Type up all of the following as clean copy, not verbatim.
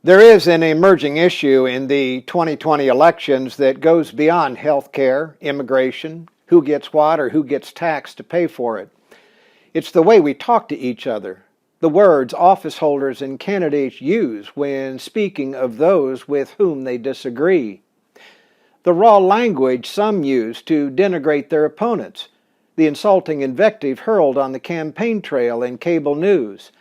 There is an emerging issue in the 2020 elections that goes beyond health care, immigration, who gets what or who gets taxed to pay for it. It's the way we talk to each other, the words office holders and candidates use when speaking of those with whom they disagree, the raw language some use to denigrate their opponents, the insulting invective hurled on the campaign trail and cable news.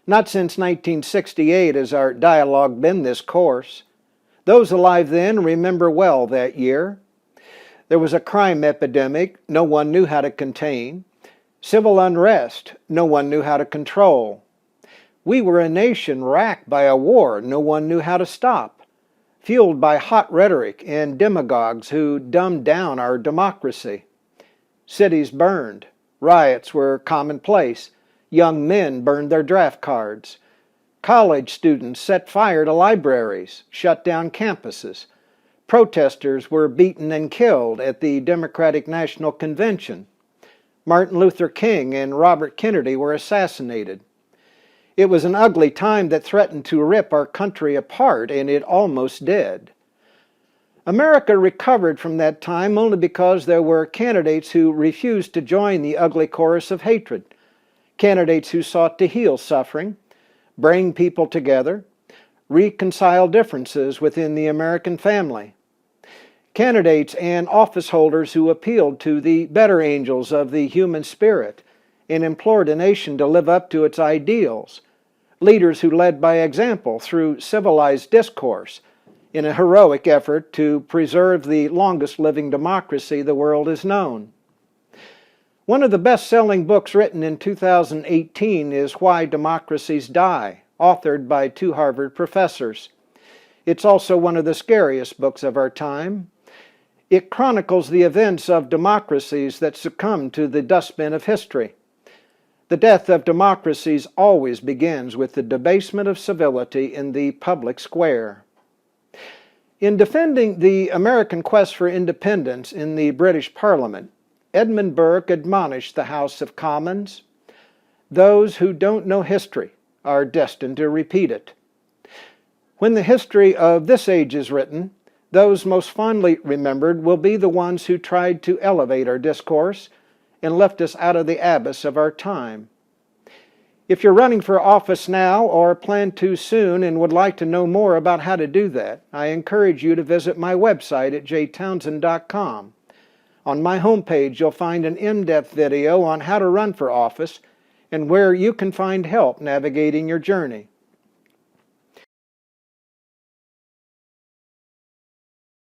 Not since 1968 has our dialogue been this coarse. Those alive then remember well that year. There was a crime epidemic no one knew how to contain, civil unrest no one knew how to control. We were a nation racked by a war no one knew how to stop, fueled by hot rhetoric and demagogues who dumbed down our democracy. Cities burned, riots were commonplace. Young men burned their draft cards. College students set fire to libraries, shut down campuses. Protesters were beaten and killed at the Democratic National Convention. Martin Luther King and Robert Kennedy were assassinated. It was an ugly time that threatened to rip our country apart, and it almost did. America recovered from that time only because there were candidates who refused to join the ugly chorus of hatred. Candidates who sought to heal suffering, bring people together, reconcile differences within the American family. Candidates and office holders who appealed to the better angels of the human spirit and implored a nation to live up to its ideals. Leaders who led by example through civilized discourse in a heroic effort to preserve the longest living democracy the world has known. One of the best-selling books written in 2018 is Why Democracies Die, authored by two Harvard professors. It's also one of the scariest books of our time. It chronicles the events of democracies that succumbed to the dustbin of history. The death of democracies always begins with the debasement of civility in the public square. In defending the American quest for independence in the British Parliament, Edmund Burke admonished the House of Commons, "Those who don't know history are destined to repeat it." When the history of this age is written, those most fondly remembered will be the ones who tried to elevate our discourse and lift us out of the abyss of our time. If you're running for office now or plan to soon and would like to know more about how to do that, I encourage you to visit my website at jtownsend.com. On my homepage, you'll find an in-depth video on how to run for office and where you can find help navigating your journey.